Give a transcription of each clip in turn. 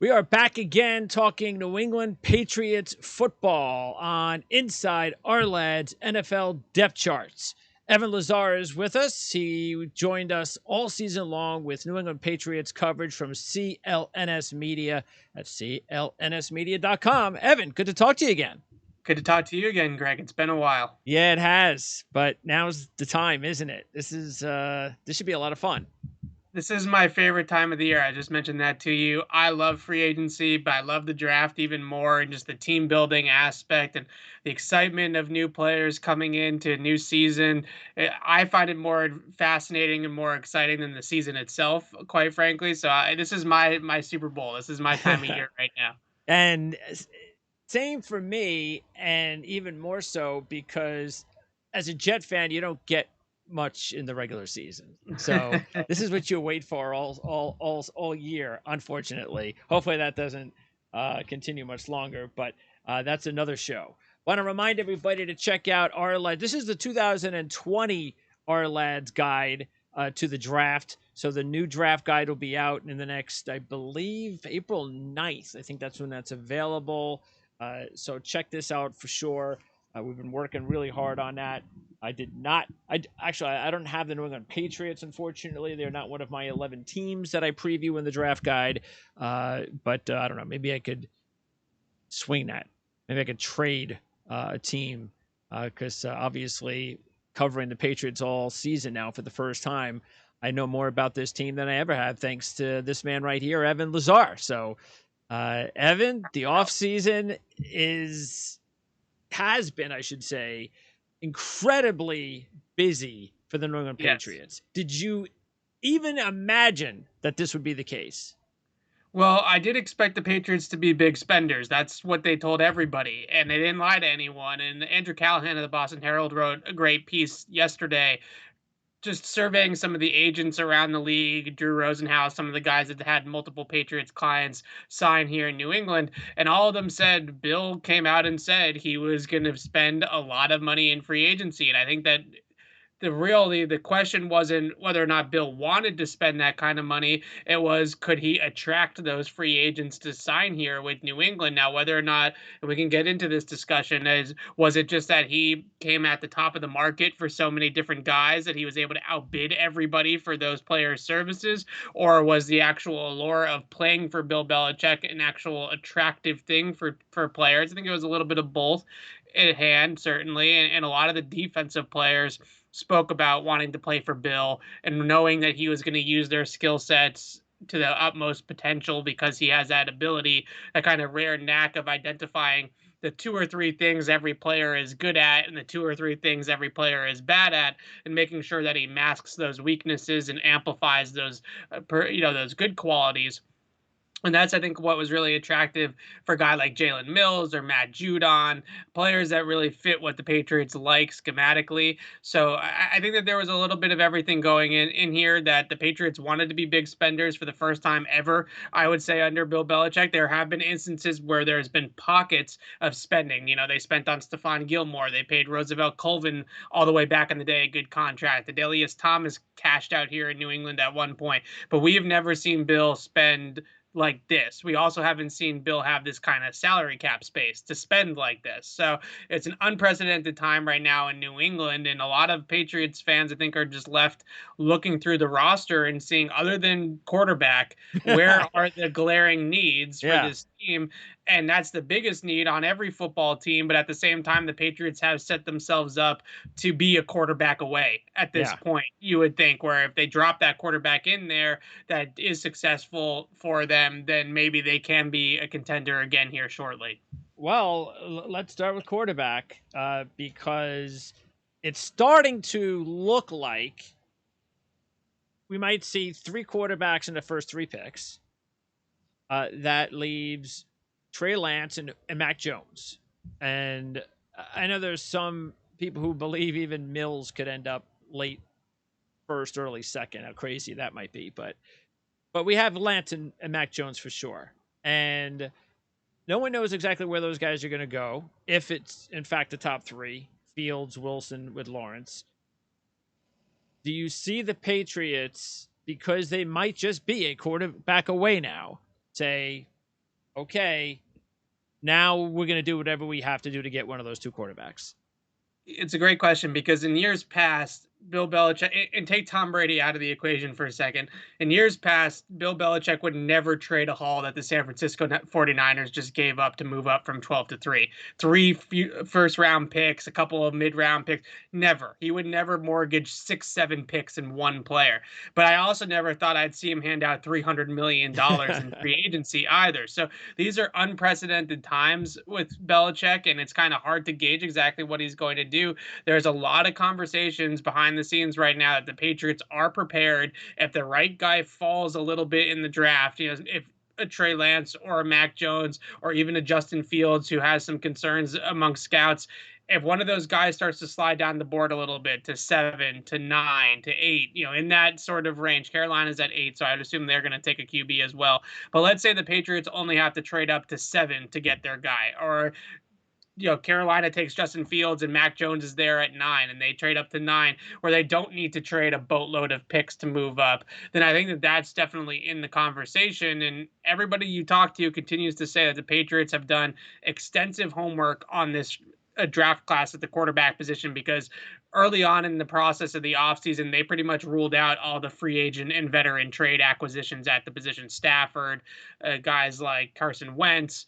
We are back again talking New England Patriots football on Inside Our Lads NFL Depth Charts. Evan Lazar is with us. He joined us all season long with New England Patriots coverage from CLNS Media at clnsmedia.com. Evan, good to talk to you again. Good to talk to you again, Greg. It's been a while. Yeah, it has, but now's the time, isn't it? This should be a lot of fun. This is my favorite time of the year. I just mentioned that to you. I love free agency, but I love the draft even more, and just the team building aspect and the excitement of new players coming into a new season. I find it more fascinating and more exciting than the season itself, quite frankly. So this is my Super Bowl. This is my time of year right now. And same for me, and even more so because as a Jet fan, you don't get much in the regular season. So this is what you wait for all year. Unfortunately, hopefully that doesn't continue much longer. But that's another show. Want to remind everybody to check out our lad. This is the 2020 Our Lads guide to the draft. So the new draft guide will be out in the next, I believe, April 9th. I think that's when that's available. So check this out for sure. We've been working really hard on that. I did not. I don't have the New England Patriots. Unfortunately, they're not one of my 11 teams that I preview in the draft guide. But I don't know. Maybe I could swing that. Maybe I could trade a team because obviously covering the Patriots all season now for the first time, I know more about this team than I ever have thanks to this man right here, Evan Lazar. So Evan, the offseason has been, I should say, incredibly busy for the New England Yes. Patriots. Did you even imagine that this would be the case? Well, I did expect the Patriots to be big spenders. That's what they told everybody, and they didn't lie to anyone. And Andrew Callahan of the Boston Herald wrote a great piece yesterday, just surveying some of the agents around the league, Drew Rosenhaus, some of the guys that had multiple Patriots clients sign here in New England, and all of them said Bill came out and said he was going to spend a lot of money in free agency. And I think that the question wasn't whether or not Bill wanted to spend that kind of money. It was, could he attract those free agents to sign here with New England? Now, whether or not, and we can get into this discussion, is was it just that he came at the top of the market for so many different guys that he was able to outbid everybody for those players' services, or was the actual allure of playing for Bill Belichick an actual attractive thing for players? I think it was a little bit of both at hand, certainly, and a lot of the defensive players spoke about wanting to play for Bill and knowing that he was going to use their skill sets to the utmost potential because he has that ability, that kind of rare knack of identifying the two or three things every player is good at and the two or three things every player is bad at, and making sure that he masks those weaknesses and amplifies those those good qualities. And that's, I think, what was really attractive for a guy like Jalen Mills or Matt Judon, players that really fit what the Patriots like schematically. So I think that there was a little bit of everything going in here, that the Patriots wanted to be big spenders for the first time ever, I would say, under Bill Belichick. There have been instances where there's been pockets of spending. They spent on Stephon Gilmore. They paid Roosevelt Colvin all the way back in the day a good contract. Adelius Thomas cashed out here in New England at one point. But we have never seen Bill spend like this. We also haven't seen Bill have this kind of salary cap space to spend like this. So it's an unprecedented time right now in New England. And a lot of Patriots fans, I think, are just left looking through the roster and seeing, other than quarterback, where are the glaring needs for Yeah. this team? And that's the biggest need on every football team. But at the same time, the Patriots have set themselves up to be a quarterback away at this Yeah. point, you would think, where if they drop that quarterback in there that is successful for them, then maybe they can be a contender again here shortly. Well, let's start with quarterback because it's starting to look like we might see three quarterbacks in the first three picks. That leaves Trey Lance and Mac Jones. And I know there's some people who believe even Mills could end up late first, early second. How crazy that might be. But we have Lance and Mac Jones for sure. And no one knows exactly where those guys are going to go. If it's, in fact, the top three, Fields, Wilson with Lawrence. Do you see the Patriots, because they might just be a quarterback away now, say, okay, now we're going to do whatever we have to do to get one of those two quarterbacks. It's a great question because in years past, Bill Belichick, and take Tom Brady out of the equation for a second. In years past, Bill Belichick would never trade a haul that the San Francisco 49ers just gave up to move up from 12 to 3. First round picks, a couple of mid round picks. Never. He would never mortgage 6, 7 picks in one player. But I also never thought I'd see him hand out $300 million in free agency either. So these are unprecedented times with Belichick, and it's kind of hard to gauge exactly what he's going to do. There's a lot of conversations behind the scenes right now that the Patriots are prepared if the right guy falls a little bit in the draft. You know, if a Trey Lance or a Mac Jones or even a Justin Fields who has some concerns among scouts, if one of those guys starts to slide down the board a little bit to 7, to 9, to 8, you know, in that sort of range, Carolina's at 8, so I'd assume they're going to take a QB as well. But let's say the Patriots only have to trade up to 7 to get their guy, or Carolina takes Justin Fields and Mac Jones is there at 9 and they trade up to 9 where they don't need to trade a boatload of picks to move up, then I think that that's definitely in the conversation. And everybody you talk to continues to say that the Patriots have done extensive homework on this draft class at the quarterback position because early on in the process of the offseason, they pretty much ruled out all the free agent and veteran trade acquisitions at the position. Stafford, guys like Carson Wentz,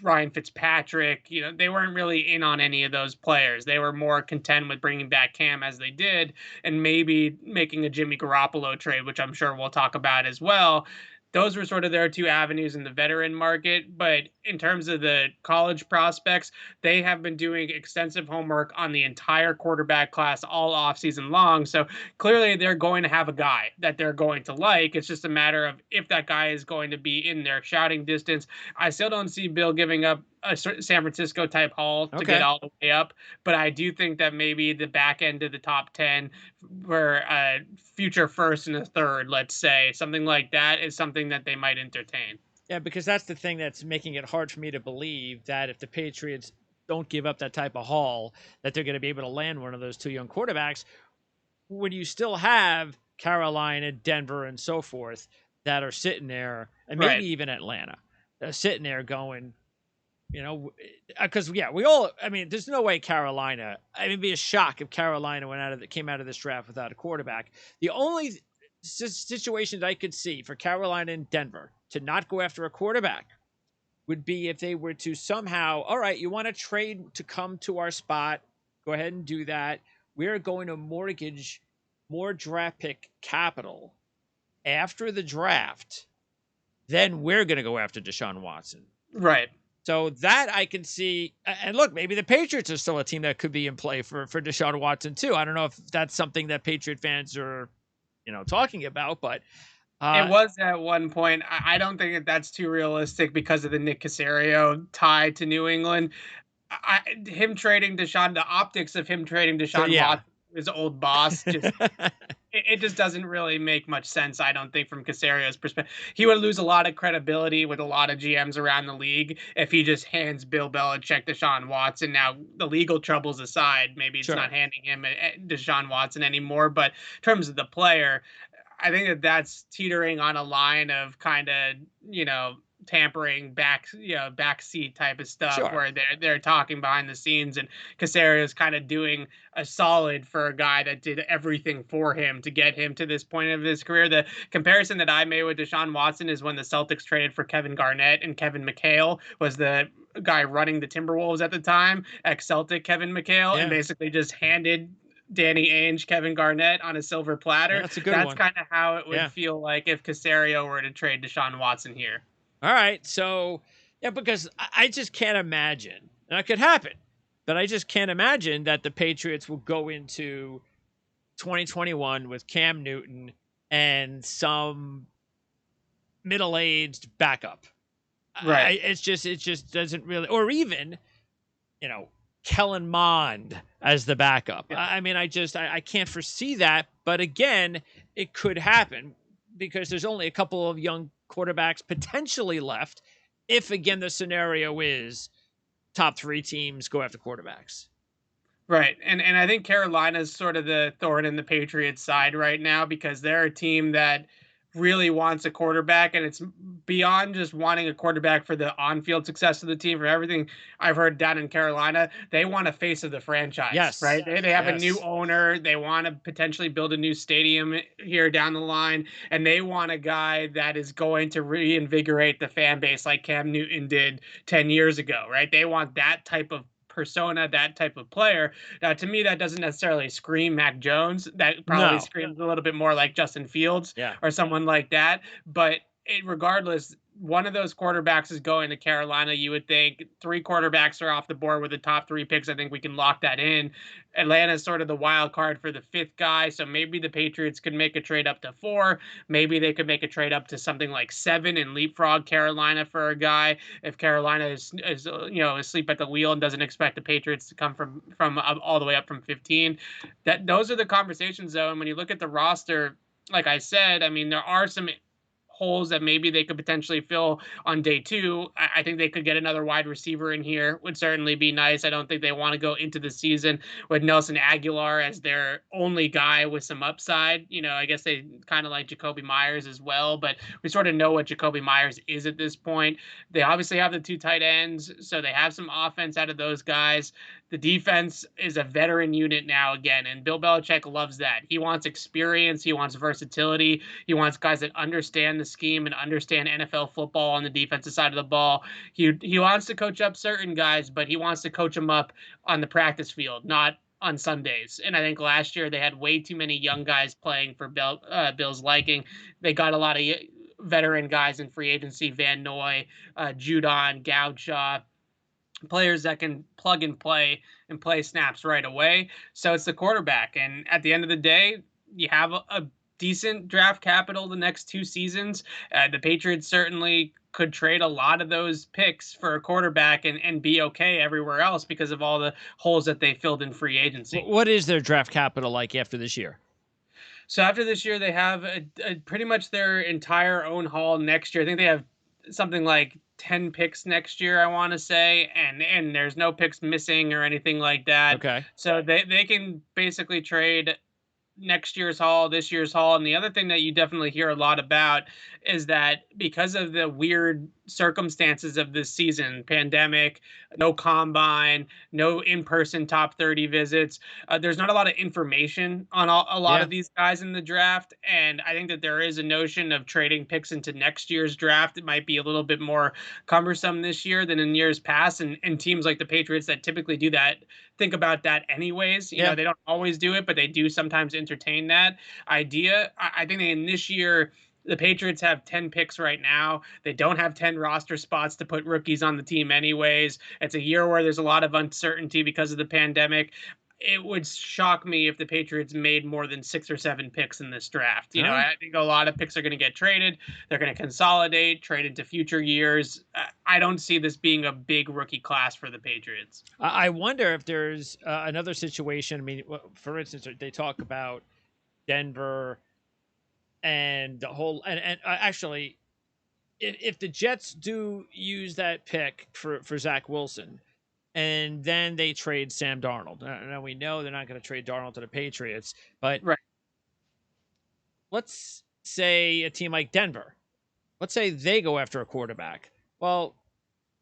Ryan Fitzpatrick, they weren't really in on any of those players. They were more content with bringing back Cam as they did and maybe making a Jimmy Garoppolo trade, which I'm sure we'll talk about as well. Those were sort of their two avenues in the veteran market. But in terms of the college prospects, they have been doing extensive homework on the entire quarterback class all offseason long. So clearly they're going to have a guy that they're going to like. It's just a matter of if that guy is going to be in their shouting distance. I still don't see Bill giving up a San Francisco type haul to get Okay. all the way up, but I do think that maybe the back end of the top 10 where a future first and a third, let's say, something like that is something that they might entertain. Yeah, because that's the thing that's making it hard for me to believe that if the Patriots don't give up that type of haul, that they're going to be able to land one of those two young quarterbacks when you still have Carolina, Denver, and so forth that are sitting there, and maybe Right. even Atlanta, sitting there going, because yeah, we all. I mean, there's no way Carolina. I mean, it'd be a shock if Carolina came out of this draft without a quarterback. The only situation that I could see for Carolina and Denver to not go after a quarterback would be if they were to somehow, all right, you want to trade to come to our spot, go ahead and do that. We're going to mortgage more draft pick capital after the draft. Then we're going to go after Deshaun Watson. Right. So that I can see. And look, maybe the Patriots are still a team that could be in play for Deshaun Watson too. I don't know if that's something that Patriot fans are, talking about, but It uh, was at one point. I don't think that that's too realistic because of the Nick Caserio tie to New England. Him trading Deshaun, the optics of him trading so Deshaun yeah. Watson, his old boss, just it just doesn't really make much sense, I don't think, from Casario's perspective. He would lose a lot of credibility with a lot of GMs around the league if he just hands Bill Belichick Deshaun Watson. Now, the legal troubles aside, maybe it's Sure. not handing him Deshaun Watson anymore, but in terms of the player, I think that that's teetering on a line of kind of, tampering backseat type of stuff Sure. where they're talking behind the scenes and Casario is kind of doing a solid for a guy that did everything for him to get him to this point of his career. The comparison that I made with Deshaun Watson is when the Celtics traded for Kevin Garnett and Kevin McHale was the guy running the Timberwolves at the time, ex-Celtic Kevin McHale, and Yeah. basically just handed Danny Ainge, Kevin Garnett on a silver Yeah, platter. that's a good That's one. kind of how it would Yeah. feel like if Casario were to trade Deshaun Watson here. All right. So, yeah, because I just can't imagine, and it could happen, but I just can't imagine that the Patriots will go into 2021 with Cam Newton and some middle-aged backup. Right. It just doesn't really, or even, you know, Kellen Mond as the backup. Yeah. I mean, I can't foresee that, but again, it could happen because there's only a couple of young quarterbacks potentially left. If again the scenario is top three teams go after quarterbacks. Right. And I think Carolina's sort of the thorn in the Patriots side right now because they're a team that really wants a quarterback, and it's beyond just wanting a quarterback for the on-field success of the team. For everything I've heard down in Carolina, they want a face of the franchise, right? Yes. They have a new Yes. owner. They want to potentially build a new stadium here down the line, and they want a guy that is going to reinvigorate the fan base like Cam Newton did 10 years ago, right? They want that type of persona, that type of player. Now, to me, that doesn't necessarily scream Mac Jones. That probably No. screams a little bit more like Justin Fields Yeah. or someone like that. But regardless, one of those quarterbacks is going to Carolina. You would think three quarterbacks are off the board with the top three picks. I think we can lock that in. Atlanta is sort of the wild card for the fifth guy. So maybe the Patriots could make a trade up to 4. Maybe they could make a trade up to something like 7 and leapfrog Carolina for a guy. If Carolina is asleep at the wheel and doesn't expect the Patriots to come from all the way up from 15. Those are the conversations though. And when you look at the roster, like I said, I mean, there are some holes that maybe they could potentially fill on day 2. I think they could get another wide receiver in here. Would certainly be nice. I don't think they want to go into the season with Nelson Aguilar as their only guy with some upside. I guess they kind of like Jacoby Myers as well, but we sort of know what Jacoby Myers is at this point. They obviously have the 2 tight ends, so they have some offense out of those guys. The defense is a veteran unit now again, and Bill Belichick loves that. He wants experience. He wants versatility. He wants guys that understand the scheme and understand NFL football on the defensive side of the ball. He wants to coach up certain guys, but he wants to coach them up on the practice field, not on Sundays. And I think last year they had way too many young guys playing for Bill's liking. They got a lot of veteran guys in free agency: Van Noy, Judon, Goudshaw, players that can plug and play snaps right away. So it's the quarterback. And at the end of the day, you have a decent draft capital the next 2 seasons. The Patriots certainly could trade a lot of those picks for a quarterback and be okay everywhere else because of all the holes that they filled in free agency. What is their draft capital like after this year? So after this year, they have pretty much their entire own haul next year. I think they have something like 10 picks next year, I want to say, and there's no picks missing or anything like that. Okay. So they can basically trade next year's haul, this year's haul. And the other thing that you definitely hear a lot about is that because of the weird circumstances of this season, pandemic, no combine, no in-person top 30 visits, there's not a lot of information on a lot Yeah. of these guys in the draft. And I think that there is a notion of trading picks into next year's draft. It might be a little bit more cumbersome this year than in years past. And teams like the Patriots that typically do that think about that anyways. Yeah. They don't always do it, but they do sometimes entertain that idea. I think in this year, the Patriots have 10 picks right now. They don't have 10 roster spots to put rookies on the team anyways. It's a year where there's a lot of uncertainty because of the pandemic. It would shock me if the Patriots made more than 6 or 7 picks in this draft. All right. I think a lot of picks are going to get traded. They're going to consolidate, trade into future years. I don't see this being a big rookie class for the Patriots. I wonder if there's another situation. I mean, for instance, they talk about Denver and the whole, and actually, if the Jets do use that pick for Zach Wilson, and then they trade Sam Darnold. Now we know they're not going to trade Darnold to the Patriots, but Right. let's say a team like Denver, let's say they go after a quarterback. Well,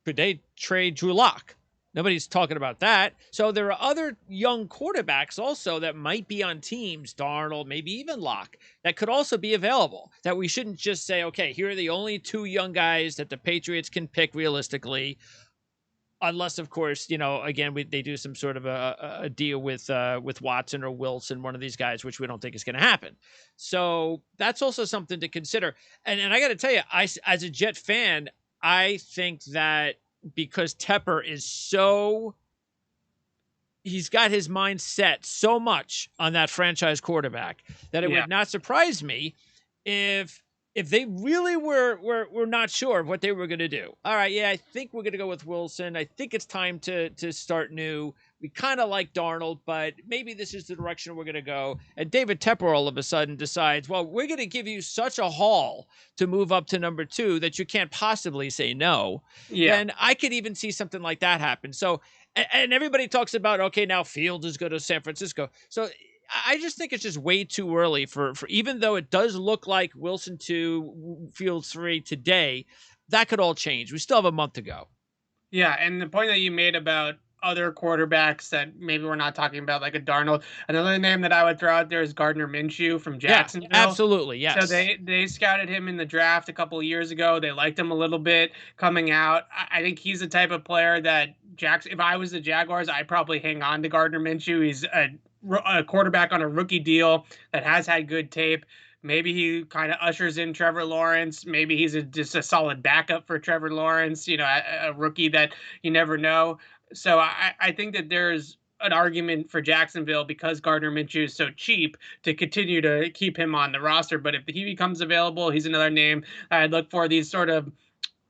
could they trade Drew Lock? Nobody's talking about that. So there are other young quarterbacks also that might be on teams, Darnold, maybe even Locke, that could also be available. That we shouldn't just say, okay, here are the only 2 young guys that the Patriots can pick realistically. Unless, of course, again, they do some sort of a deal with Watson or Wilson, one of these guys, which we don't think is going to happen. So that's also something to consider. And I got to tell you, as a Jet fan, I think that because Tepper is he's got his mind set so much on that franchise quarterback that it would not surprise me if they really were not sure of what they were going to do. All right, yeah, I think we're going to go with Wilson. I think it's time to start new. We kind of like Darnold, but maybe this is the direction we're going to go. And David Tepper all of a sudden decides, well, we're going to give you such a haul to move up to number 2 that you can't possibly say no. Yeah. And I could even see something like that happen. So, and everybody talks about, okay, now Fields is going to San Francisco. So I just think it's just way too early for even though it does look like Wilson 2, Fields 3 today, that could all change. We still have a month to go. Yeah, and the point that you made about other quarterbacks that maybe we're not talking about, like a Darnold. Another name that I would throw out there is Gardner Minshew from Yeah, Jacksonville. absolutely. So Yes. they scouted him in the draft a couple of years ago. They liked him a little bit coming out. I think he's the type of player that Jackson. If I was the Jaguars, I'd probably hang on to Gardner Minshew. He's a quarterback on a rookie deal that has had good tape. Maybe he kind of ushers in Trevor Lawrence. Maybe he's just a solid backup for Trevor Lawrence. You know, a rookie that you never know. So I think that there's an argument for Jacksonville because Gardner Minshew is so cheap to continue to keep him on the roster. But if he becomes available, he's another name I'd look for. These sort of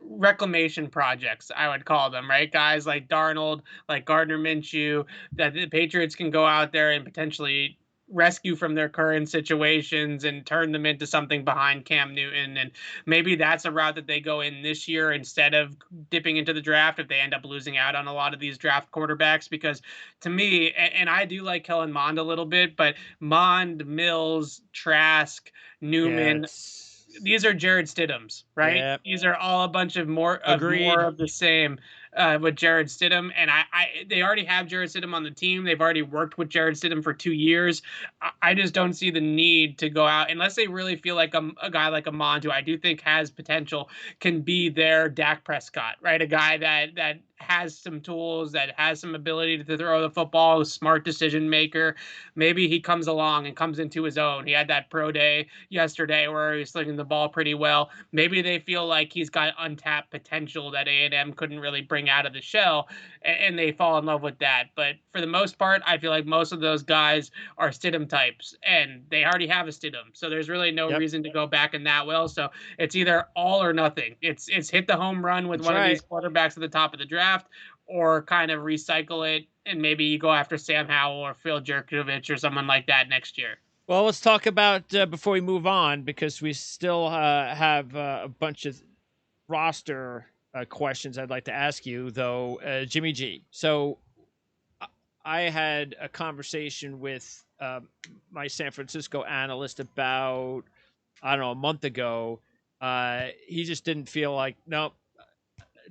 reclamation projects, I would call them, right? Guys like Darnold, like Gardner Minshew, that the Patriots can go out there and potentially rescue from their current situations and turn them into something behind Cam Newton. And maybe that's a route that they go in this year instead of dipping into the draft if they end up losing out on a lot of these draft quarterbacks. Because to me, and I do like Kellen Mond a little bit, but Mond, Mills, Trask, Yeah, Newman, it's these are Jared Stidham's, right? yeah, These are all a bunch of more agreed. of the same with Jared Stidham, and they already have Jared Stidham on the team. They've already worked with Jared Stidham for 2 years. I just don't see the need to go out unless they really feel like a guy like Amon, who I do think has potential, can be their Dak Prescott, right? A guy that has some tools, that has some ability to throw the football, a smart decision maker. Maybe he comes along and comes into his own. He had that pro day yesterday where he was slinging the ball pretty well. Maybe they feel like he's got untapped potential that A&M couldn't really bring out of the shell, and they fall in love with that. But for the most part, I feel like most of those guys are Stidham types, and they already have a Stidham, so there's really no Yep, reason to go back in that well. So it's either all or nothing. It's hit the home run with that's one of right. these quarterbacks at the top of the draft, or kind of recycle it and maybe you go after Sam Howell or Phil Jerkovich or someone like that next year. Well, let's talk about before we move on because we still have a bunch of roster questions I'd like to ask you, though. Jimmy G. So I had a conversation with my San Francisco analyst about, I don't know, a month ago. He just didn't feel like, nope,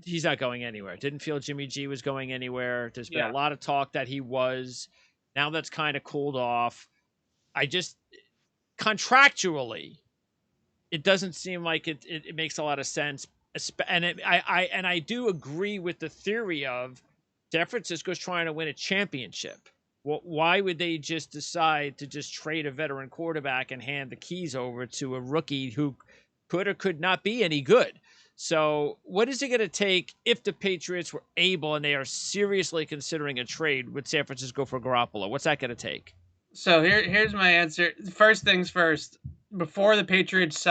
he's not going anywhere. Didn't feel Jimmy G was going anywhere. There's been a Yeah. lot of talk that he was. Now that's kind of cooled off. I just, contractually, it doesn't seem like it makes a lot of sense. I do agree with the theory of San Francisco's trying to win a championship. Well, why would they just decide to just trade a veteran quarterback and hand the keys over to a rookie who could or could not be any good? So, what is it going to take if the Patriots were able and they are seriously considering a trade with San Francisco for Garoppolo? What's that going to take? So here's my answer. First things first. Before the Patriots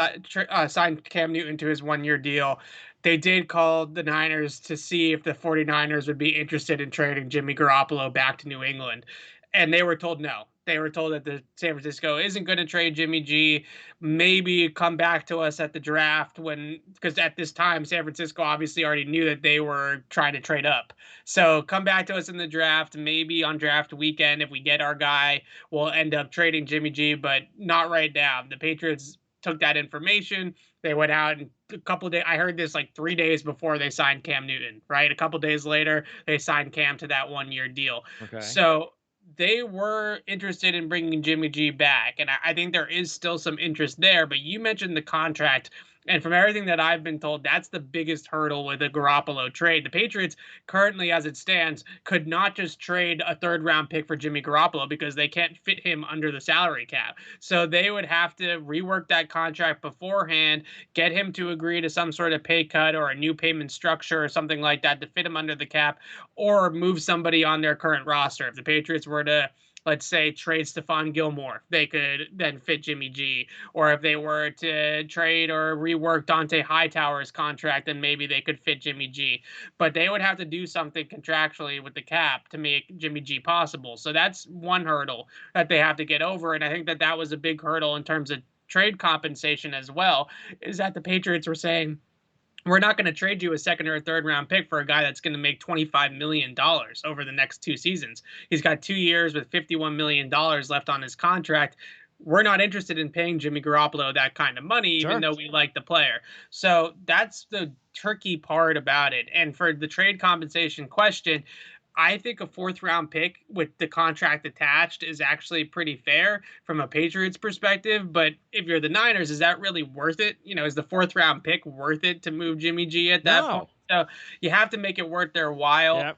signed Cam Newton to his 1 year deal, they did call the Niners to see if the 49ers would be interested in trading Jimmy Garoppolo back to New England. And they were told no. They were told that the San Francisco isn't going to trade Jimmy G. Maybe come back to us at the draft when, because at this time, San Francisco obviously already knew that they were trying to trade up. So come back to us in the draft, maybe on draft weekend if we get our guy will end up trading Jimmy G, but not right now. The Patriots took that information. They went out and a couple of days. I heard this like 3 days before they signed Cam Newton. Right, a couple of days later, they signed Cam to that 1 year deal. Okay. So they were interested in bringing Jimmy G back, and I think there is still some interest there. But you mentioned the contract. And from everything that I've been told, that's the biggest hurdle with a Garoppolo trade. The Patriots, currently as it stands, could not just trade a third round pick for Jimmy Garoppolo because they can't fit him under the salary cap. So they would have to rework that contract beforehand, get him to agree to some sort of pay cut or a new payment structure or something like that to fit him under the cap, or move somebody on their current roster. If the Patriots were to, let's say, trade Stephon Gilmore, they could then fit Jimmy G. Or if they were to trade or rework Dante Hightower's contract, then maybe they could fit Jimmy G. But they would have to do something contractually with the cap to make Jimmy G possible. So that's one hurdle that they have to get over. And I think that that was a big hurdle in terms of trade compensation as well, is that the Patriots were saying, We're not going to trade you a second or a third round pick for a guy that's going to make $25 million over the next 2 seasons. He's got 2 years with $51 million left on his contract. We're not interested in paying Jimmy Garoppolo that kind of money, even Sure. though we like the player. So that's the tricky part about it. And for the trade compensation question, I think a fourth round pick with the contract attached is actually pretty fair from a Patriots perspective. But if you're the Niners, is that really worth it? Is the fourth round pick worth it to move Jimmy G at that point? No. So you have to make it worth their while. Yep.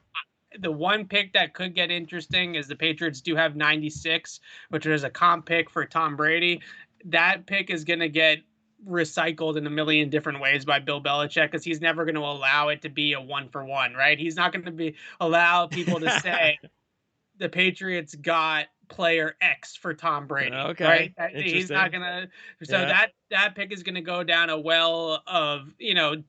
The one pick that could get interesting is the Patriots do have 96, which is a comp pick for Tom Brady. That pick is going to get recycled in a million different ways by Bill Belichick because he's never going to allow it to be a one for one, right? He's not going to be allow people to say the Patriots got player X for Tom Brady, right? Okay. He's not Interesting. gonna. So Yeah. that pick is gonna go down a well of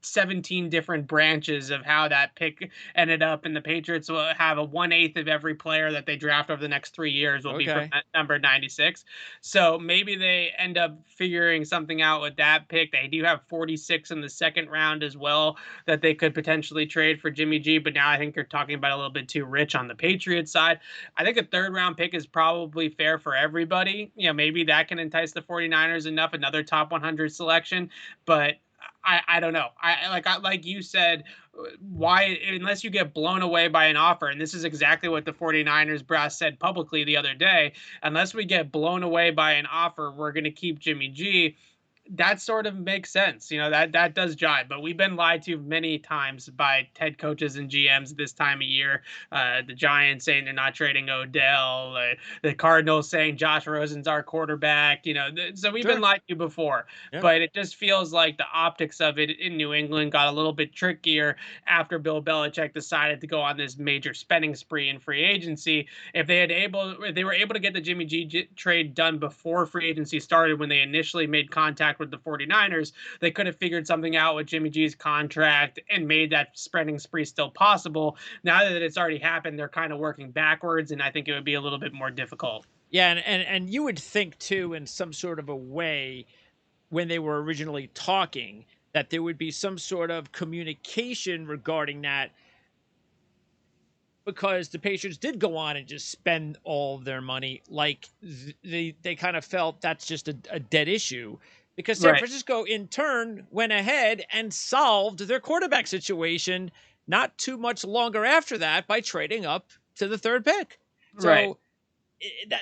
17 different branches of how that pick ended up, and the Patriots will have a 1/8 of every player that they draft over the next 3 years will be from Okay. that number 96. So maybe they end up figuring something out with that pick. They do have 46 in the second round as well that they could potentially trade for Jimmy G, but now I think you're talking about a little bit too rich on the Patriots side. I think a third round pick is probably fair for everybody. Maybe that can entice the 49ers enough, another top 100 selection, but I don't know. Like you said, why unless you get blown away by an offer, and this is exactly what the 49ers brass said publicly the other day, unless we get blown away by an offer, we're going to keep Jimmy G. That sort of makes sense. That does jive. But we've been lied to many times by head coaches and GMs this time of year. The Giants saying they're not trading Odell. The Cardinals saying Josh Rosen's our quarterback. So we've been Sure. lied to before. Yep. But it just feels like the optics of it in New England got a little bit trickier after Bill Belichick decided to go on this major spending spree in free agency. If they were able to get the Jimmy G trade done before free agency started, when they initially made contact with the 49ers, they could have figured something out with Jimmy G's contract and made that spending spree still possible. Now that it's already happened, they're kind of working backwards, and I think it would be a little bit more difficult. Yeah, and you would think too, in some sort of a way, when they were originally talking, that there would be some sort of communication regarding that, because the Patriots did go on and just spend all of their money. Like they kind of felt that's just a dead issue, because San Right, Francisco in turn went ahead and solved their quarterback situation not too much longer after that by trading up to the third pick. right. So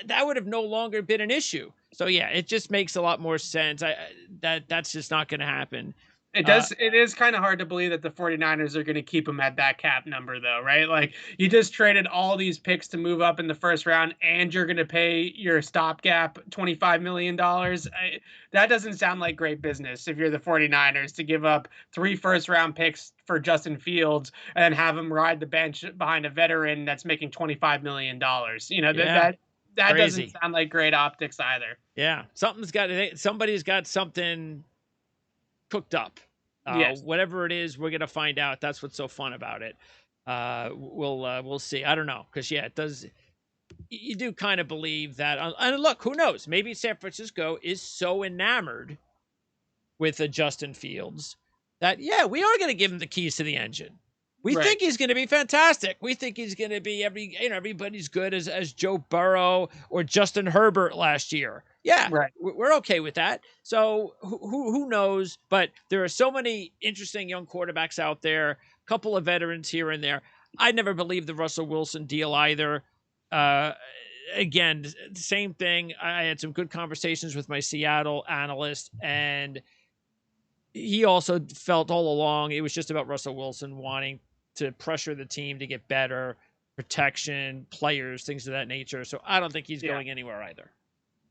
that would have no longer been an issue. So yeah, it just makes a lot more sense. That's just not going to happen. Uh, It is kind of hard to believe that the 49ers are going to keep him at that cap number, though, right? Like, you just traded all these picks to move up in the first round, and you're going to pay your stopgap $25 million. That doesn't sound like great business if you're the 49ers, to give up 3 first round picks for Justin Fields and then have him ride the bench behind a veteran that's making $25 million. yeah, That doesn't crazy. sound like great optics either. Yeah, somebody's got something cooked up. Yes, Whatever it is, we're gonna find out. That's what's so fun about it. We'll see. I don't know, because yeah, it does. You do kind of believe that. And look, who knows? Maybe San Francisco is so enamored with a Justin Fields that yeah, we are going to give him the keys to the engine. We right, think he's going to be fantastic. We think he's going to be everybody's good as Joe Burrow or Justin Herbert last year. Yeah, right. we're okay with that. So who knows? But there are so many interesting young quarterbacks out there. A couple of veterans here and there. I never believed the Russell Wilson deal either. Uh, Again, same thing. I had some good conversations with my Seattle analyst, and he also felt all along it was just about Russell Wilson wanting to pressure the team to get better, protection, players, things of that nature. So I don't think he's Yeah. going anywhere either.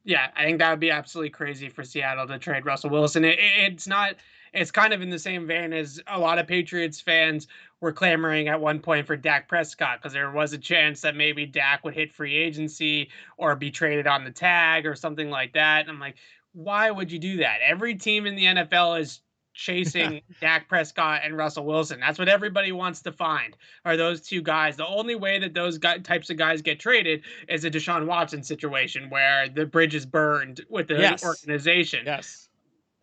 Yeah, I think that would be absolutely crazy for Seattle to trade Russell Wilson. It's not. It's kind of in the same vein as a lot of Patriots fans were clamoring at one point for Dak Prescott, because there was a chance that maybe Dak would hit free agency or be traded on the tag or something like that. And I'm like, why would you do that? Every team in the NFL is chasing Dak Prescott and Russell Wilson. That's what everybody wants to find, are those two guys. The only way that those types of guys get traded is a Deshaun Watson situation where the bridge is burned with the Yes. organization. Yes.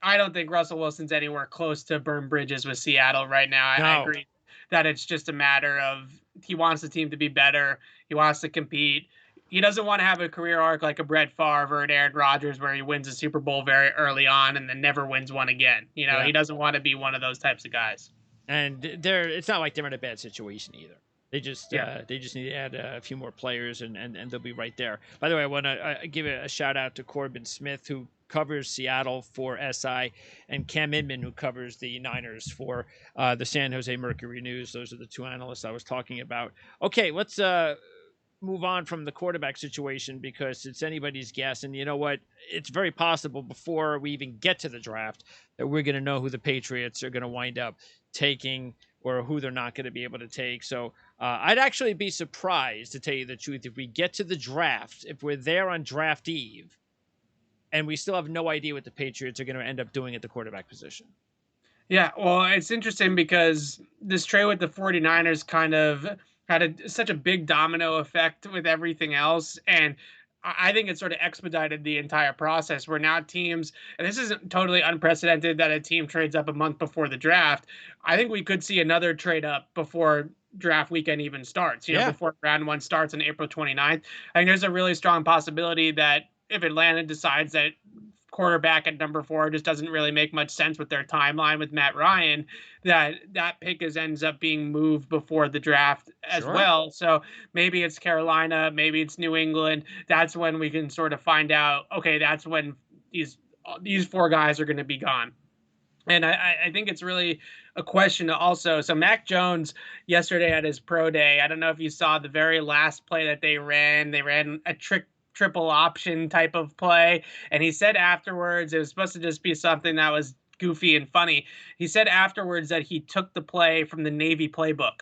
I don't think Russell Wilson's anywhere close to burn bridges with Seattle right now. I No. agree that it's just a matter of he wants the team to be better. He wants to compete. He doesn't want to have a career arc like a Brett Favre or an Aaron Rodgers where he wins a Super Bowl very early on and then never wins one again. Yeah. He doesn't want to be one of those types of guys. And it's not like they're in a bad situation either. Yeah. They just need to add a few more players, and they'll be right there. By the way, I want to give a shout out to Corbin Smith, who covers Seattle for SI, and Cam Inman, who covers the Niners for the San Jose Mercury News. Those are the two analysts I was talking about. Okay, let's move on from the quarterback situation because it's anybody's guess. And you know what? It's very possible before we even get to the draft that we're going to know who the Patriots are going to wind up taking or who they're not going to be able to take. So I'd actually be surprised, to tell you the truth, if we get to the draft, if we're there on draft eve and we still have no idea what the Patriots are going to end up doing at the quarterback position. Yeah, well, it's interesting because this trade with the 49ers kind of had such a big domino effect with everything else. And I think it sort of expedited the entire process where now teams, and this isn't totally unprecedented that a team trades up a month before the draft. I think we could see another trade up before draft weekend even starts, Yeah, before round one starts on April 29th. I think there's a really strong possibility that if Atlanta decides that quarterback at number 4 just doesn't really make much sense with their timeline with Matt Ryan, that pick ends up being moved before the draft as sure. well. So maybe it's Carolina, maybe it's New England. That's when we can sort of find out, okay, that's when these 4 guys are going to be gone. And I think it's really a question also. So Mac Jones yesterday at his pro day, I don't know if you saw the very last play that they ran. They ran a triple option type of play. And he said afterwards, it was supposed to just be something that was goofy and funny. He said afterwards that he took the play from the Navy playbook.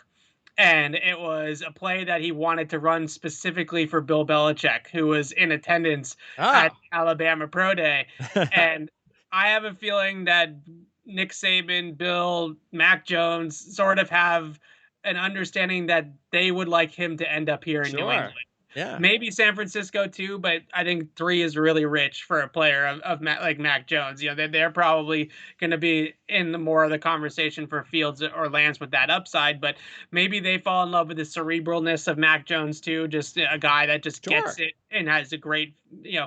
And it was a play that he wanted to run specifically for Bill Belichick, who was in attendance at Oh, Alabama Pro Day. And I have a feeling that Nick Saban, Bill, Mac Jones sort of have an understanding that they would like him to end up here in New sure. England. Yeah, Maybe San Francisco too, but I think 3 is really rich for a player of like Mac Jones. They're probably going to be in the more of the conversation for Fields or Lance with that upside, but maybe they fall in love with the cerebralness of Mac Jones too, just a guy that just gets sure. it and has a great,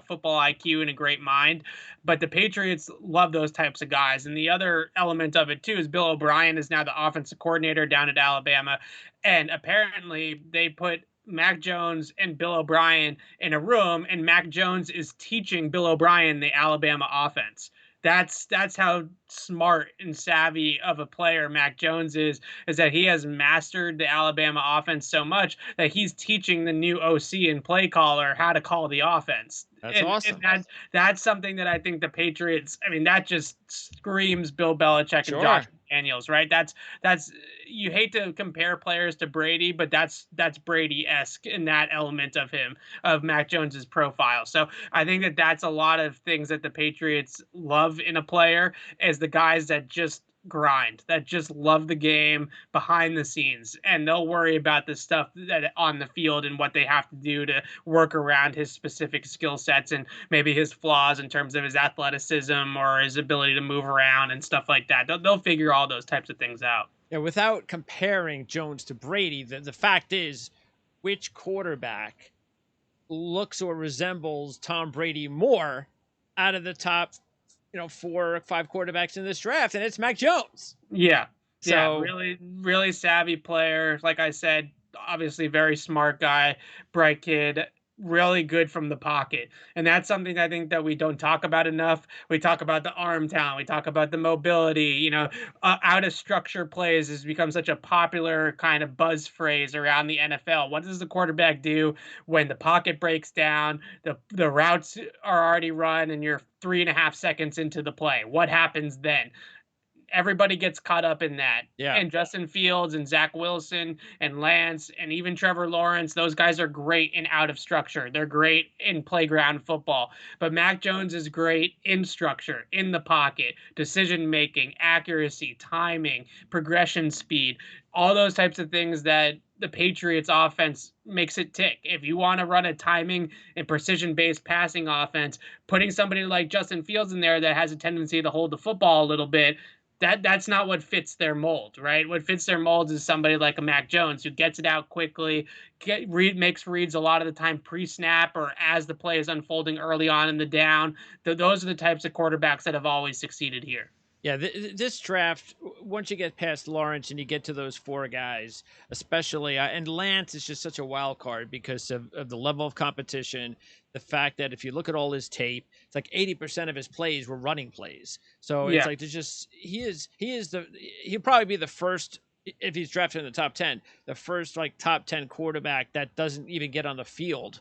football IQ and a great mind. But the Patriots love those types of guys. And the other element of it too is Bill O'Brien is now the offensive coordinator down at Alabama. And apparently they put Mac Jones and Bill O'Brien in a room, and Mac Jones is teaching Bill O'Brien the Alabama offense. That's how smart and savvy of a player Mac Jones is that he has mastered the Alabama offense so much that he's teaching the new OC and play caller how to call the offense. That's And awesome. that's something that I think the Patriots, I mean, that just screams Bill Belichick and Josh Sure. McDaniels, right? That's you hate to compare players to Brady, but that's Brady-esque in that element of him, of Mac Jones's profile. So I think that that's a lot of things that the Patriots love in a player is the guys that just grind, that just love the game behind the scenes, and they'll worry about the stuff that on the field and what they have to do to work around his specific skill sets and maybe his flaws in terms of his athleticism or his ability to move around and stuff like that. They'll figure all those types of things out. Yeah, without comparing Jones to Brady, the fact is, which quarterback looks or resembles Tom Brady more out of the top, 4 or 5 quarterbacks in this draft, and it's Mac Jones. Yeah. Yeah, So really, really savvy player. Like I said, obviously very smart guy, bright kid, really good from the pocket. And that's something I think that we don't talk about enough. We talk about the arm talent, we talk about the mobility, out of structure plays has become such a popular kind of buzz phrase around the NFL. What does the quarterback do when the pocket breaks down, the routes are already run, and you're 3.5 seconds into the play? What happens then? everybody gets caught up in that. Yeah. And Justin Fields and Zach Wilson and Lance and even Trevor Lawrence, those guys are great in out of structure. They're great in playground football. But Mac Jones is great in structure, in the pocket, decision making, accuracy, timing, progression speed, all those types of things that the Patriots offense makes it tick. If you want to run a timing and precision based passing offense, putting somebody like Justin Fields in there that has a tendency to hold the football a little bit, that's not what fits their mold, right? What fits their mold is somebody like a Mac Jones who gets it out quickly, makes reads a lot of the time pre-snap or as the play is unfolding early on in the down. Those are the types of quarterbacks that have always succeeded here. Yeah, this draft, once you get past Lawrence and you get to those four guys, especially, and Lance is just such a wild card because of the level of competition. The fact that if you look at all his tape, it's like 80% of his plays were running plays. So it's Yeah, like he'll probably be the first, if he's drafted in the top 10, the first like top 10 quarterback that doesn't even get on the field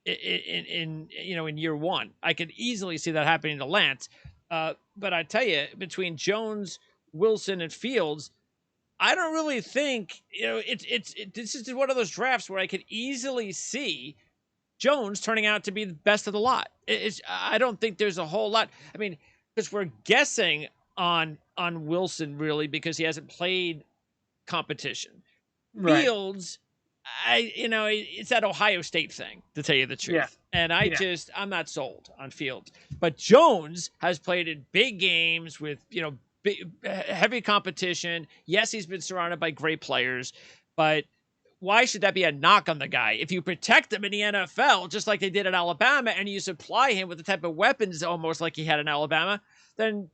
in year one. I could easily see that happening to Lance. But I tell you, between Jones, Wilson, and Fields, I don't really think this is one of those drafts where I could easily see Jones turning out to be the best of the lot. I don't think there's a whole lot. I mean, because we're guessing on Wilson really because he hasn't played competition. right. Fields, it's that Ohio State thing, to tell you the Yeah, truth. And yeah, I'm not sold on Fields. But Jones has played in big games with, heavy competition. Yes, he's been surrounded by great players, but why should that be a knock on the guy? If you protect him in the NFL, just like they did at Alabama, and you supply him with the type of weapons almost like he had in Alabama, then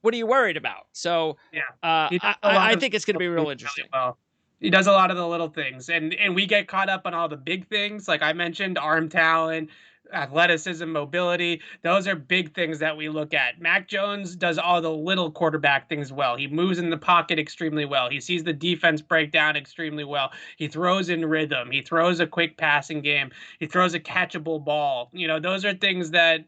what are you worried about? So yeah. He does I, a lot I of think it's going to little be real things really interesting. well. He does a lot of the little things, and we get caught up on all the big things, like I mentioned, arm talent, athleticism, mobility. Those are big things that we look at. Mac Jones does all the little quarterback things well. He moves in the pocket extremely well. He sees the defense break down extremely well. He throws in rhythm. He throws a quick passing game. He throws a catchable ball. Those are things that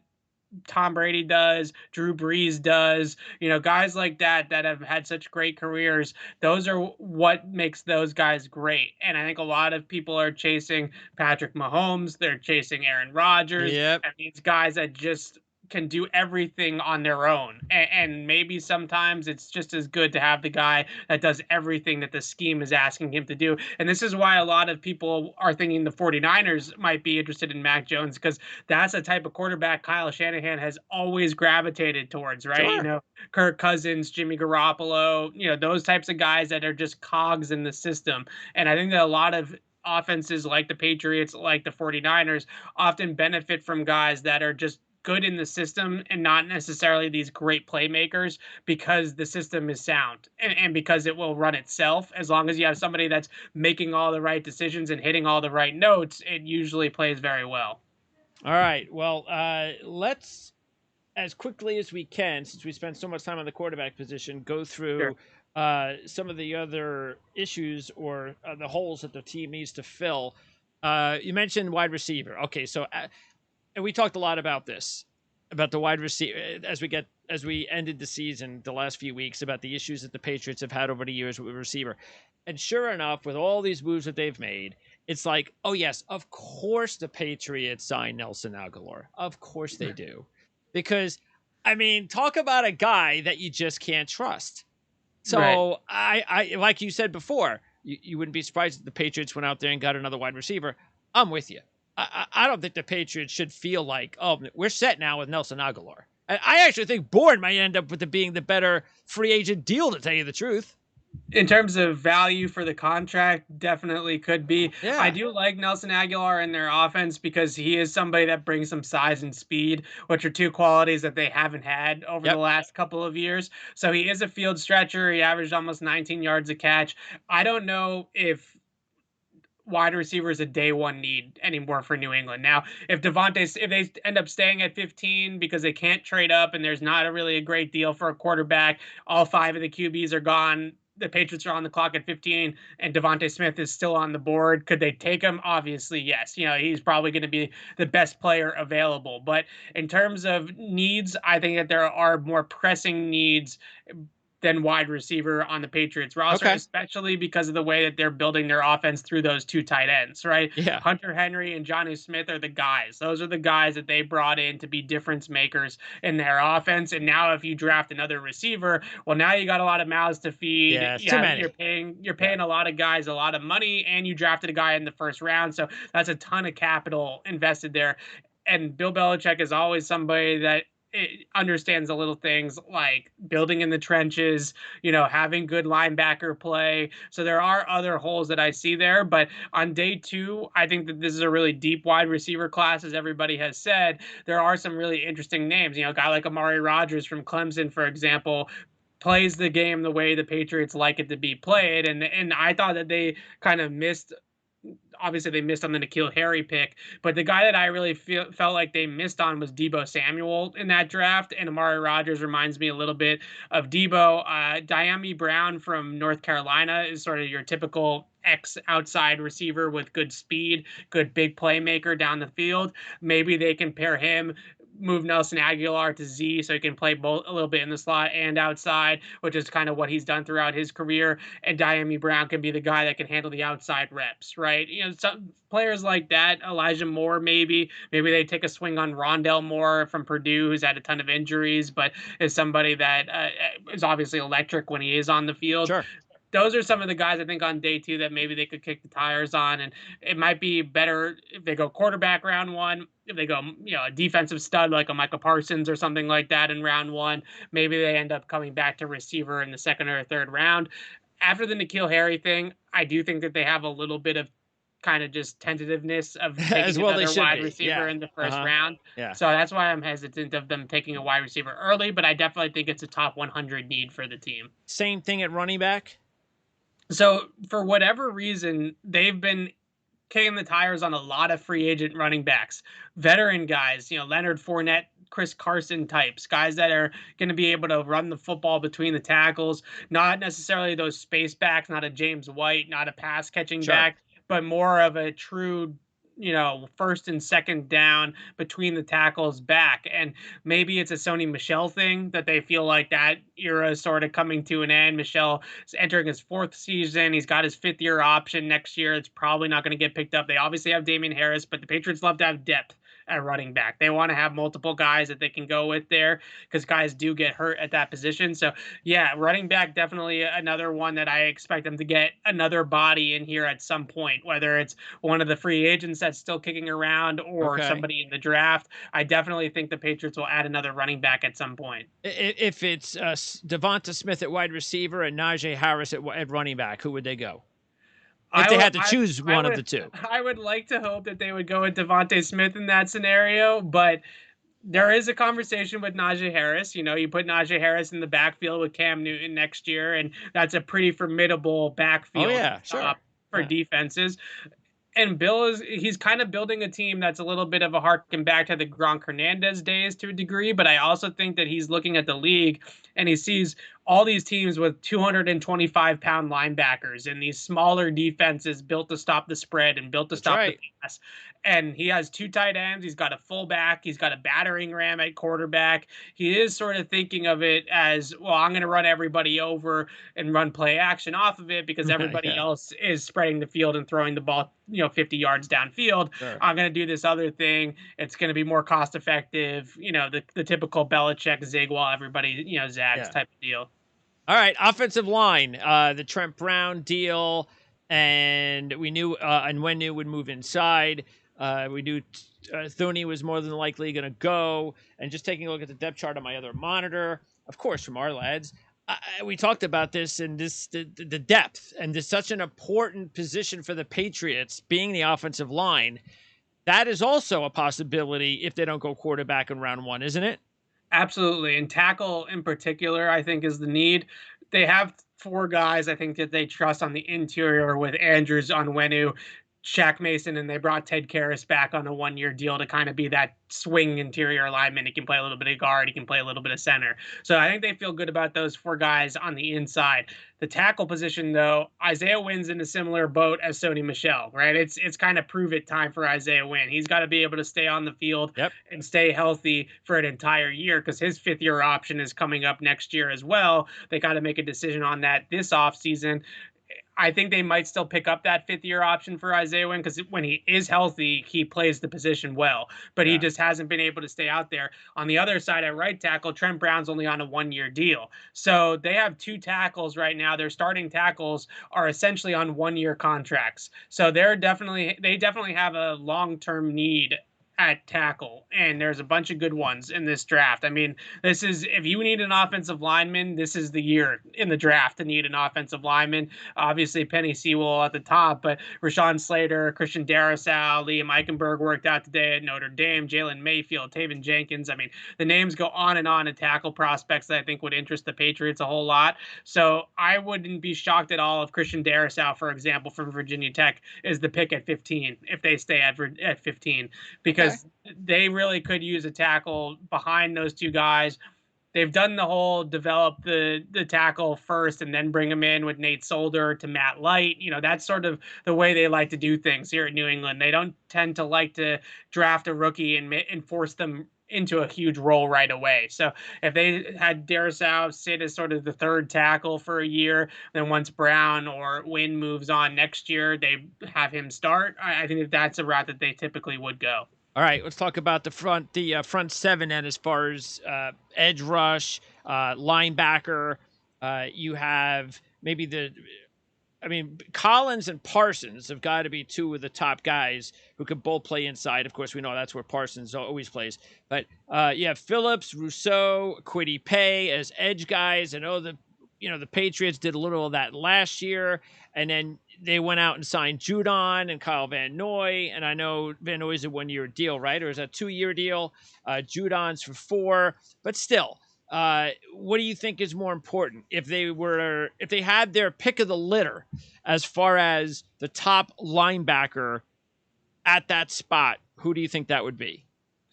Tom Brady does, Drew Brees does, guys like that have had such great careers. Those are what makes those guys great. And I think a lot of people are chasing Patrick Mahomes, they're chasing Aaron Rodgers, Yep. and these guys that just can do everything on their own. And maybe sometimes it's just as good to have the guy that does everything that the scheme is asking him to do. And this is why a lot of people are thinking the 49ers might be interested in Mac Jones because that's a type of quarterback Kyle Shanahan has always gravitated towards, right? Sure. Kirk Cousins, Jimmy Garoppolo, those types of guys that are just cogs in the system. And I think that a lot of offenses like the Patriots, like the 49ers, often benefit from guys that are just good in the system and not necessarily these great playmakers because the system is sound and because it will run itself. As long as you have somebody that's making all the right decisions and hitting all the right notes, it usually plays very well. All right. Well, let's, as quickly as we can, since we spent so much time on the quarterback position, go Sure. through some of the other issues or the holes that the team needs to fill. You mentioned wide receiver. Okay, so and we talked a lot about this, about the wide receiver as we ended the season the last few weeks about the issues that the Patriots have had over the years with receiver. And sure enough, with all these moves that they've made, it's like, oh yes, of course the Patriots sign Nelson Aguilar. Of course they do. Because I mean, talk about a guy that you just can't trust. Right. So I like you said before, you wouldn't be surprised if the Patriots went out there and got another wide receiver. I'm with you. I don't think the Patriots should feel like, oh, we're set now with Nelson Aguilar. I actually think Bourne might end up with it being the better free agent deal, to tell you the truth. In terms of value for the contract, definitely could be. I Yeah. do like Nelson Aguilar in their offense because he is somebody that brings some size and speed, which are two qualities that they haven't had over the Yep. last couple of years. So he is a field stretcher. He averaged almost 19 yards a catch. I don't know if wide receiver is a day one need anymore for New England. Now, if they end up staying at 15 because they can't trade up and there's not really a great deal for a quarterback, all five of the QBs are gone. The Patriots are on the clock at 15 and Devontae Smith is still on the board. Could they take him? Obviously, yes. He's probably going to be the best player available. But in terms of needs, I think that there are more pressing needs than wide receiver on the Patriots roster, Okay. especially because of the way that they're building their offense through those two tight ends, right? Yeah. Hunter Henry and Jonnu Smith are the guys. Those are the guys that they brought in to be difference makers in their offense. And now if you draft another receiver, well, now you got a lot of mouths to feed. Yeah. It's too Yeah, you're many. paying you're Yeah. paying a lot of guys a lot of money, and you drafted a guy in the first round. So that's a ton of capital invested there. And Bill Belichick is always somebody that understands the little things like building in the trenches, having good linebacker play. So there are other holes that I see there. But on day two, I think that this is a really deep wide receiver class, as everybody has said. There are some really interesting names. A guy like Amari Rodgers from Clemson, for example, plays the game the way the Patriots like it to be played. And I thought that they kind of missed, obviously they missed on the N'Keal Harry pick, but the guy that I really felt like they missed on was Deebo Samuel in that draft, and Amari Rodgers reminds me a little bit of Deebo. Diami Brown from North Carolina is sort of your typical X outside receiver with good speed, good big playmaker down the field. Maybe they can pair him, move Nelson Aguilar to Z so he can play both a little bit in the slot and outside, which is kind of what he's done throughout his career. And Diami Brown can be the guy that can handle the outside reps, right? Some players like that, Elijah Moore, maybe they take a swing on Rondell Moore from Purdue, who's had a ton of injuries, but is somebody that is obviously electric when he is on the field. Sure. Those are some of the guys I think on day two that maybe they could kick the tires on. And it might be better if they go quarterback round one. If they go, a defensive stud like a Michael Parsons or something like that in round one, maybe they end up coming back to receiver in the second or third round. After the N'Keal Harry thing, I do think that they have a little bit of kind of just tentativeness of As taking well they another should wide be. receiver Yeah. in the first Uh-huh. round. Yeah. So that's why I'm hesitant of them taking a wide receiver early, but I definitely think it's a top 100 need for the team. Same thing at running back. So for whatever reason, they've been kicking the tires on a lot of free agent running backs, veteran guys, Leonard Fournette, Chris Carson types, guys that are going to be able to run the football between the tackles, not necessarily those space backs, not a James White, not a pass catching Sure. back, but more of a true, first and second down between the tackles back. And maybe it's a Sony Michel thing that they feel like that era is sort of coming to an end. Michel is entering his fourth season. He's got his fifth-year option next year. It's probably not going to get picked up. They obviously have Damian Harris, but the Patriots love to have depth at running back. They want to have multiple guys that they can go with there because guys do get hurt at that position. So, yeah, running back definitely another one that I expect them to get another body in here at some point, whether it's one of the free agents that's still kicking around or Okay. somebody in the draft. I definitely think the Patriots will add another running back at some point. If it's Devonta Smith at wide receiver and Najee Harris at running back, who would they go? If I they would, had to choose I one of would, the two. I would like to hope that they would go with Devontae Smith in that scenario, but there is a conversation with Najee Harris. You put Najee Harris in the backfield with Cam Newton next year, and that's a pretty formidable Oh backfield yeah, sure. for Yeah. defenses. And he's kind of building a team that's a little bit of a harken back to the Gronk Hernandez days to a degree, but I also think that he's looking at the league and he sees all these teams with 225-pound linebackers and these smaller defenses built to stop the spread and built to That's stop the right. pass. And he has two tight ends. He's got a fullback. He's got a battering ram at quarterback. He is sort of thinking of it as, well, I'm going to run everybody over and run play action off of it because everybody Yeah, else is spreading the field and throwing the ball, 50 yards downfield. sure. I'm going to do this other thing. It's going to be more cost effective, the typical Belichick zig while everybody, zags Yeah. type of deal. All right, offensive line. The Trent Brown deal, and we knew and Nwenu would move inside. We knew Thuney was more than likely going to go. And just taking a look at the depth chart on my other monitor, of course, from our lads, we talked about this and the depth, and this such an important position for the Patriots being the offensive line. That is also a possibility if they don't go quarterback in round one, isn't it? Absolutely. And tackle in particular, I think, is the need. They have four guys, I think, that they trust on the interior with Andrews, Onwenu, Shaq Mason, and they brought Ted Karras back on a 1-year deal to kind of be that swing interior lineman. He can play a little bit of guard, he can play a little bit of center. So I think they feel good about those four guys on the inside. The tackle position, though, Isaiah Wynn's in a similar boat as Sony Michel, right? It's kind of prove it time for Isaiah Wynn. He's got to be able to stay on the field Yep. and stay healthy for an entire year because his 5th-year option is coming up next year as well. They got to make a decision on that this offseason. I think they might still pick up that 5th-year option for Isaiah Wynn because when he is healthy, he plays the position well, but he Yeah. just hasn't been able to stay out there. On the other side at right tackle, Trent Brown's only on a 1-year deal. So they have two tackles right now. Their starting tackles are essentially on 1-year contracts. So they definitely have a long-term need at tackle, and there's a bunch of good ones in this draft. I mean, this is if you need an offensive lineman, this is the year in the draft to need an offensive lineman. Obviously, Penny Sewell at the top, but Rashawn Slater, Christian Darrisaw, Liam Eichenberg worked out today at Notre Dame, Jalen Mayfield, Taven Jenkins. I mean, the names go on and on of tackle prospects that I think would interest the Patriots a whole lot. So I wouldn't be shocked at all if Christian Darrisaw, for example, from Virginia Tech, is the pick at 15 if they stay at 15, Okay. because they really could use a tackle behind those two guys. They've done the whole develop the tackle first and then bring him in with Nate Solder to Matt Light. You know, that's sort of the way they like to do things here at New England. They don't tend to like to draft a rookie and force them into a huge role right away. So if they had Darrisaw sit as sort of the third tackle for a year, then once Brown or Wynn moves on next year, they have him start. I think that's a route that they typically would go. All right, let's talk about the front seven. And as far as edge rush, linebacker, you have maybe I mean, Collins and Parsons have got to be two of the top guys who could both play inside. Of course, we know that's where Parsons always plays. But you have Phillips, Rousseau, Kwity Paye as edge guys. I know the Patriots did a little of that last year, and then they went out and signed Judon and Kyle Van Noy. And I know Van Noy's a 1-year deal, right? Or is that a 2-year deal? Judon's for 4, but still. What do you think is more important if they had their pick of the litter as far as the top linebacker at that spot? Who do you think that would be?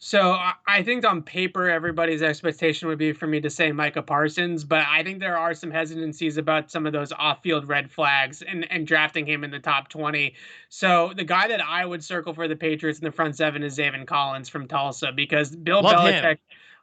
So I think on paper, everybody's expectation would be for me to say Micah Parsons, but I think there are some hesitancies about some of those off-field red flags and drafting him in the top 20. So the guy that I would circle for the Patriots in the front seven is Zaven Collins from Tulsa because Bill Love him. Belichick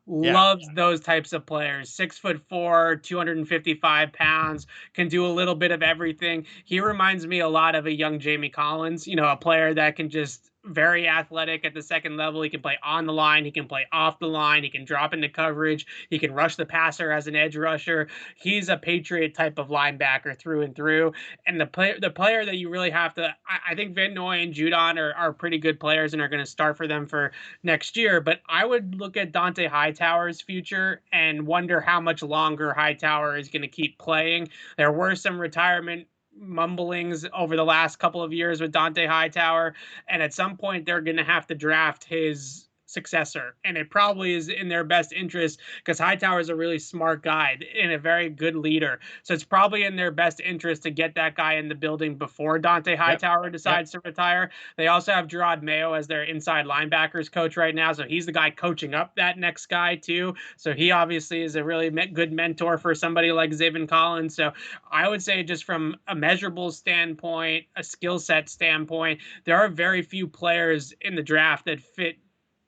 Yeah. loves those types of players. 6'4", 255 pounds, can do a little bit of everything. He reminds me a lot of a young Jamie Collins, a player that can just very athletic at the second level. He can play on the line, he can play off the line, he can drop into coverage, he can rush the passer as an edge rusher. He's a Patriot type of linebacker through and through. And the player that you really have to, I think Van Noy and Judon are pretty good players and are going to start for them for next year. But I would look at Dante Hightower's future and wonder how much longer Hightower is going to keep playing. There were some retirement mumblings over the last couple of years with Dante Hightower, and at some point they're going to have to draft his successor, and it probably is in their best interest because Hightower is a really smart guy and a very good leader. So it's probably in their best interest to get that guy in the building before Dante Yep. Hightower Yep. decides to retire. They also have Gerard Mayo as their inside linebackers coach right now, so he's the guy coaching up that next guy too. So he obviously is a really good mentor for somebody like Zaven Collins. So I would say just from a measurable standpoint, a skill set standpoint, there are very few players in the draft that fit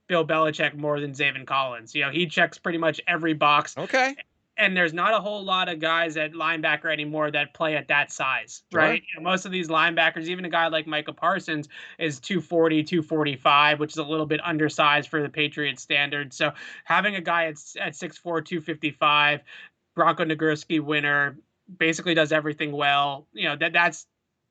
Bill Belichick more than Zaven Collins. He checks pretty much every box, Okay. and there's not a whole lot of guys at linebacker anymore that play at that size, Sure. right? Most of these linebackers, even a guy like Micah Parsons, is 240, 245, which is a little bit undersized for the Patriots standard. So having a guy at 6'4", 255, Bronco Nagurski winner, basically does everything well. That's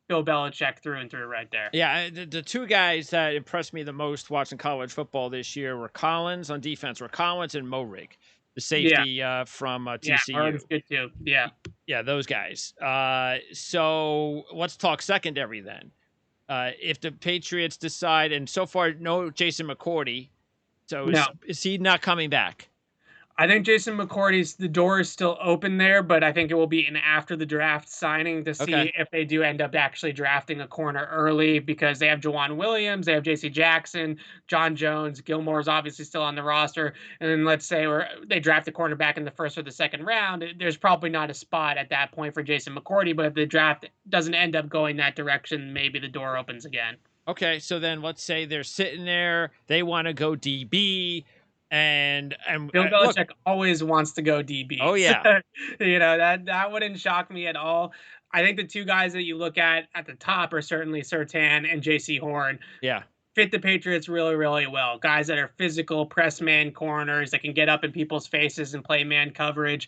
Bill Belichick through and through right there. Yeah, the two guys that impressed me the most watching college football this year were Collins on defense, were Collins and Morig, the Yeah, safety from yeah, TCU. Oregon's good too. Yeah. Yeah, those guys. So let's talk secondary then. If the Patriots decide, and so far no Jason McCourty, so No, is he not coming back? I think Jason McCourty's the door is still open there, but I think it will be an after the draft signing to Okay. see if they do end up actually drafting a corner early because they have Jawan Williams, they have JC Jackson, John Jones, Gilmore's obviously still on the roster. And then let's say they draft a cornerback in the first or the second round, there's probably not a spot at that point for Jason McCourty, but if the draft doesn't end up going that direction, maybe the door opens again. Okay, so then let's say they're sitting there, they want to go DB, and Bill look, Belichick always wants to go oh DB. So, yeah, that wouldn't shock me at all. I think the two guys that you look at the top are certainly Sertan and JC Horn. yeah, Fit the Patriots really, really well. Guys that are physical, press man corners that can get up in people's faces and play man coverage.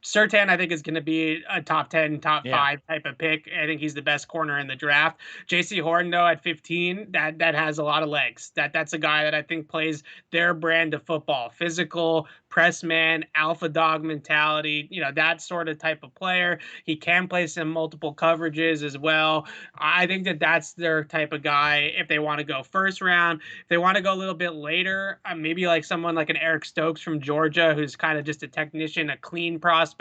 Sertan, I think, is going to be a top 10, top yeah. 5 type of pick. I think he's the best corner in the draft. JC Horn, though, at 15, that has a lot of legs. That's a guy that I think plays their brand of football. Physical, press man, alpha dog mentality, that sort of type of player. He can play some multiple coverages as well. I think that's their type of guy if they want to go first round. If they want to go a little bit later, maybe like someone like an Eric Stokes from Georgia, who's kind of just a technician, a clean prospect,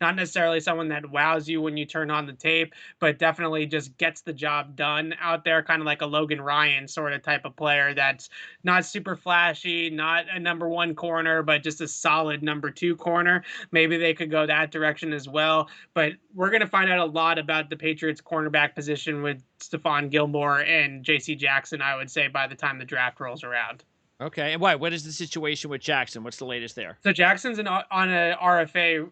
not necessarily someone that wows you when you turn on the tape, but definitely just gets the job done out there, kind of like a Logan Ryan sort of type of player that's not super flashy, not a number one corner, but just a solid number two corner. Maybe they could go that direction as well. But we're going to find out a lot about the Patriots cornerback position with Stephon Gilmore and JC Jackson, I would say, by the time the draft rolls around. Okay, and why? What is the situation with Jackson? What's the latest there? So Jackson's on an RFA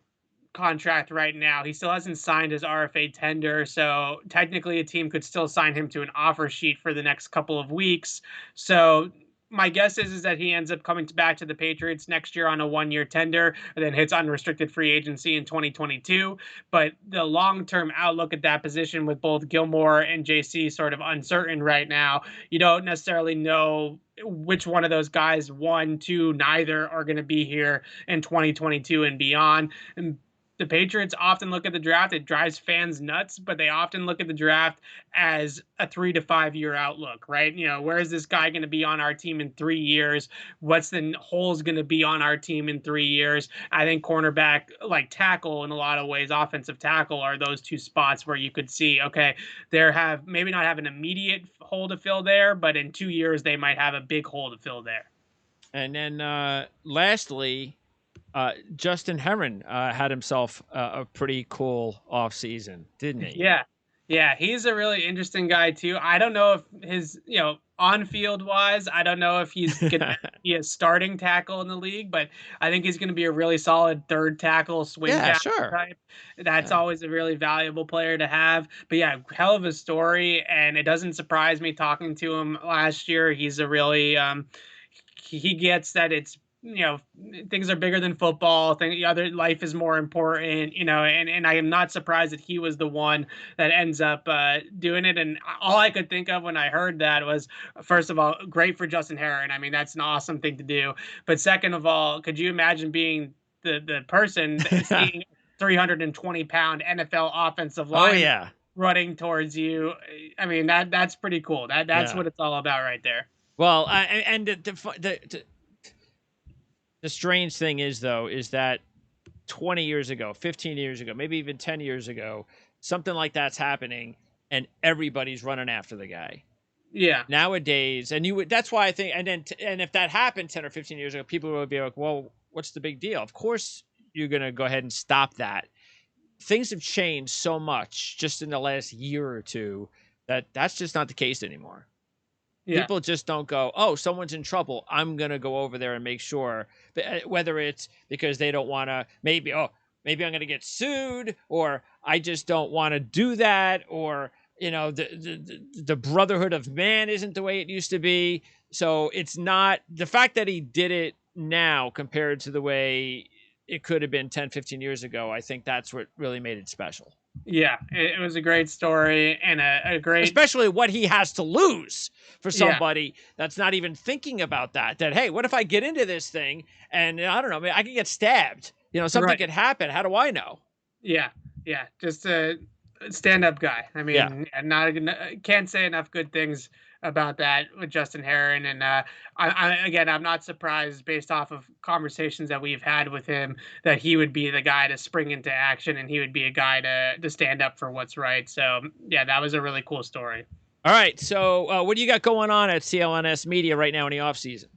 contract right now. He still hasn't signed his RFA tender, so technically a team could still sign him to an offer sheet for the next couple of weeks. So my guess is that he ends up coming back to the Patriots next year on a 1-year tender and then hits unrestricted free agency in 2022. But the long-term outlook at that position with both Gilmore and JC sort of uncertain right now. You don't necessarily know which one of those guys, one, two, neither are going to be here in 2022 and beyond. And the Patriots often look at the draft. It drives fans nuts, but they often look at the draft as a 3 to 5 year outlook, right? Where is this guy going to be on our team in 3 years? What's the holes going to be on our team in 3 years? I think cornerback, like tackle in a lot of ways, offensive tackle are those two spots where you could see, okay, maybe not have an immediate hole to fill there, but in 2 years they might have a big hole to fill there. And then lastly, Justin Herron had himself a pretty cool offseason, didn't he? Yeah, he's a really interesting guy too. I don't know if his, on field wise, I don't know if he's gonna be a starting tackle in the league, but I think he's gonna be a really solid third tackle, swing Yeah, tackle sure. type. That's Yeah. always a really valuable player to have. But yeah, hell of a story, and it doesn't surprise me talking to him last year. He's a really he gets that it's things are bigger than football. Other life is more important, and I am not surprised that he was the one that ends up doing it. And all I could think of when I heard that was, first of all, great for Justin Herron. I mean, that's an awesome thing to do. But second of all, could you imagine being the person seeing 320-pound NFL offensive Oh lineman yeah. running towards you? I mean, that's pretty cool. That's Yeah. what it's all about right there. Well, and the strange thing is though is that 20 years ago, 15 years ago, maybe even 10 years ago, something like that's happening and everybody's running after the guy. Yeah. Nowadays, that's why I think, and if that happened 10 or 15 years ago, people would be like, well, what's the big deal? Of course you're going to go ahead and stop that. Things have changed so much just in the last year or two that that's just not the case anymore. Yeah. People just don't go, oh, someone's in trouble, I'm going to go over there and make sure. Whether it's because they don't want to, maybe I'm going to get sued, or I just don't want to do that, or, the brotherhood of man isn't the way it used to be. So it's not the fact that he did it now compared to the way it could have been 10, 15 years ago. I think that's what really made it special. Yeah, it was a great story and a great, especially what he has to lose for somebody that's not even thinking about that, hey, what if I get into this thing and I don't know, I could get stabbed, something could happen. How do I know? Yeah. Just a stand-up guy. I Yeah. mean, not can't say enough good things about that with Justin Herron. And again, I'm not surprised based off of conversations that we've had with him that he would be the guy to spring into action, and he would be a guy to stand up for what's right. So yeah, that was a really cool story. All right. So, what do you got going on at CLNS Media right now in the off season?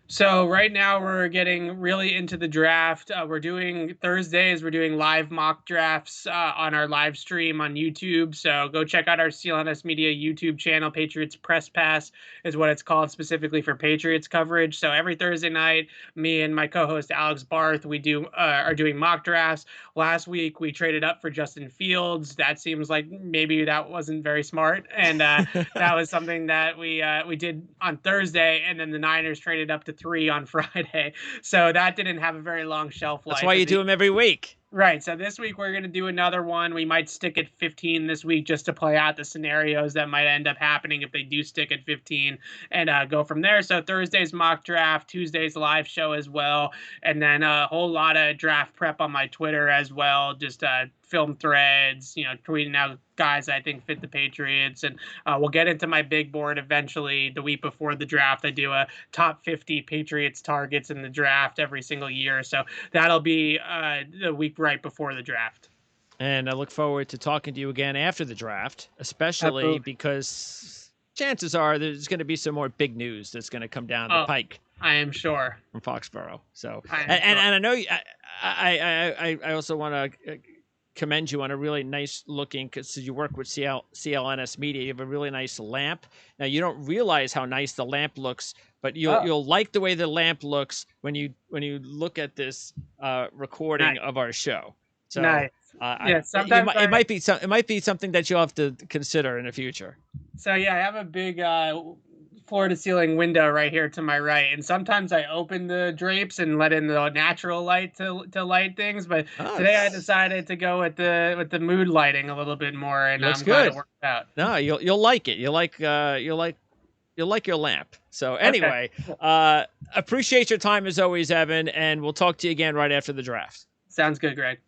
So right now we're getting really into the draft. We're doing Thursdays. We're doing live mock drafts on our live stream on YouTube. So go check out our CLNS Media YouTube channel. Patriots Press Pass is what it's called, specifically for Patriots coverage. So every Thursday night, me and my co-host Alex Barth, we are doing mock drafts. Last week we traded up for Justin Fields. That seems like maybe that wasn't very smart, and that was something that we did on Thursday, and then the Niners traded up to 3 on Friday. So that didn't have a very long shelf That's life. why you do them every week. Right. So this week we're going to do another one. We might stick at 15 this week just to play out the scenarios that might end up happening if they do stick at 15, and go from there. So Thursday's mock draft, Tuesday's live show as well, and then a whole lot of draft prep on my Twitter as well. Just film threads, tweeting out guys I think fit the Patriots. And we'll get into my big board eventually the week before the draft. I do a top 50 Patriots targets in the draft every single year. So that'll be the week right before the draft. And I look forward to talking to you again after the draft, especially Absolutely. because chances are there's going to be some more big news that's going to come down the pike. I am sure. From Foxborough. So, and I know I also want to commend you on a really nice looking, because you work with CLNS Media. You have a really nice lamp. Now you don't realize how nice the lamp looks, but you'll like the way the lamp looks when you look at this recording of our show. So nice. Yeah, sometimes it might be something that you'll have to consider in the future. So yeah, I have a big floor to ceiling window right here to my right, and sometimes I open the drapes and let in the natural light to light things. But today I decided to go with the mood lighting a little bit more, and I'm glad it worked out. No, you'll like it. You'll like your lamp. So anyway, appreciate your time as always, Evan, and we'll talk to you again right after the draft. Sounds good, Greg.